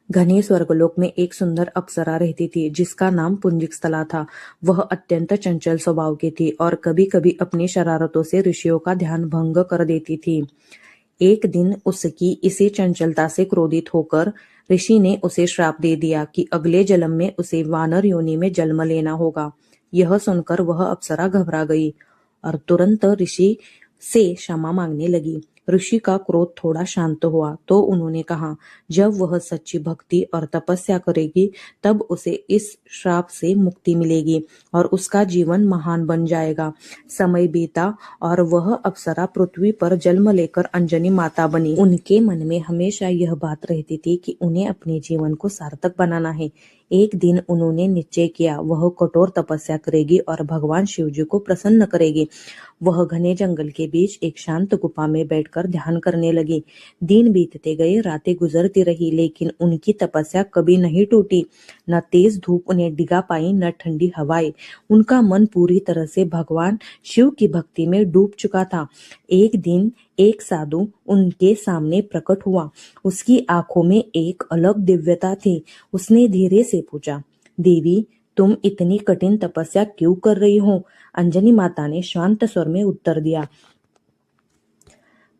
घने स्वर्गलोक में एक सुंदर अप्सरा रहती थी जिसका नाम पुंजिकस्थला था। वह अत्यंत चंचल स्वभाव की थी और कभी कभी अपनी शरारतों से ऋषियों का ध्यान भंग कर देती थी। एक दिन उसकी इसी चंचलता से क्रोधित होकर ऋषि ने उसे श्राप दे दिया कि अगले जन्म में उसे वानर योनि में जन्म लेना होगा। यह सुनकर वह अप्सरा घबरा गई और तुरंत ऋषि से क्षमा मांगने लगी। ऋषि का क्रोध थोड़ा शांत हुआ तो उन्होंने कहा, जब वह सच्ची भक्ति और तपस्या करेगी तब उसे इस श्राप से मुक्ति मिलेगी और उसका जीवन महान बन जाएगा। समय बीता और वह अप्सरा पृथ्वी पर जन्म लेकर अंजनी माता बनी। उनके मन में हमेशा यह बात रहती थी कि उन्हें अपने जीवन को सार्थक बनाना है। एक दिन उन्होंने निश्चय किया वह कठोर तपस्या करेगी और भगवान शिव जी को प्रसन्न करेगी। वह घने जंगल के बीच एक शांत गुफा में बैठकर ध्यान करने लगी। दिन बीतते गए, रातें गुजरती रही, लेकिन उनकी तपस्या कभी नहीं टूटी। न तेज धूप उन्हें डिगा पाई, न ठंडी हवाएं। उनका मन पूरी तरह से भगवान शिव की भक्ति में डूब चुका था। एक दिन एक साधु उनके सामने प्रकट हुआ। उसकी आंखों में एक अलग दिव्यता थी। उसने धीरे से पूछा, देवी, तुम इतनी कठिन तपस्या क्यों कर रही हो? अंजनी माता ने शांत स्वर में उत्तर दिया,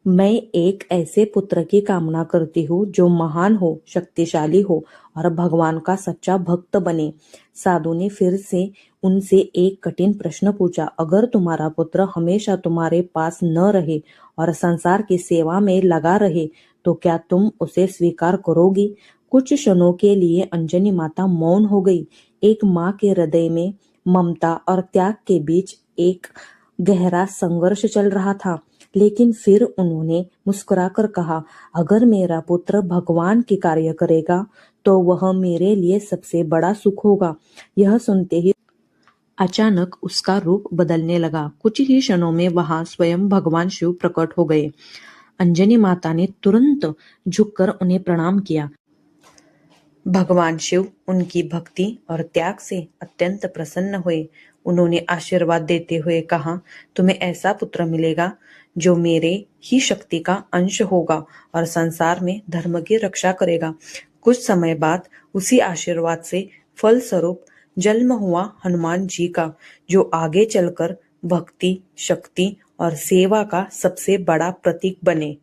मैं एक ऐसे पुत्र की कामना करती हूँ जो महान हो, शक्तिशाली हो और भगवान का सच्चा भक्त बने। साधु ने फिर से उनसे एक कठिन प्रश्न पूछा, अगर तुम्हारा पुत्र हमेशा तुम्हारे पास न रहे और संसार की सेवा में लगा रहे तो क्या तुम उसे स्वीकार करोगी? कुछ क्षणों के लिए अंजनी माता मौन हो गई। एक माँ के हृदय में ममता और त्याग के बीच एक गहरा संघर्ष चल रहा था। लेकिन फिर उन्होंने मुस्कुराकर कहा, अगर मेरा पुत्र भगवान के कार्य करेगा तो वह मेरे लिए सबसे बड़ा सुख होगा। यह सुनते ही अचानक उसका रूप बदलने लगा। कुछ ही क्षणों में वहां स्वयं भगवान शिव प्रकट हो गए। अंजनी माता ने तुरंत झुककर उन्हें प्रणाम किया। भगवान शिव उनकी भक्ति और त्याग से अत्यंत प्रसन्न हुए। उन्होंने आशीर्वाद देते हुए कहा, तुम्हें ऐसा पुत्र मिलेगा जो मेरे ही शक्ति का अंश होगा और संसार में धर्म की रक्षा करेगा। कुछ समय बाद उसी आशीर्वाद से फलस्वरूप जन्म हुआ हनुमान जी का, जो आगे चलकर भक्ति, शक्ति और सेवा का सबसे बड़ा प्रतीक बने।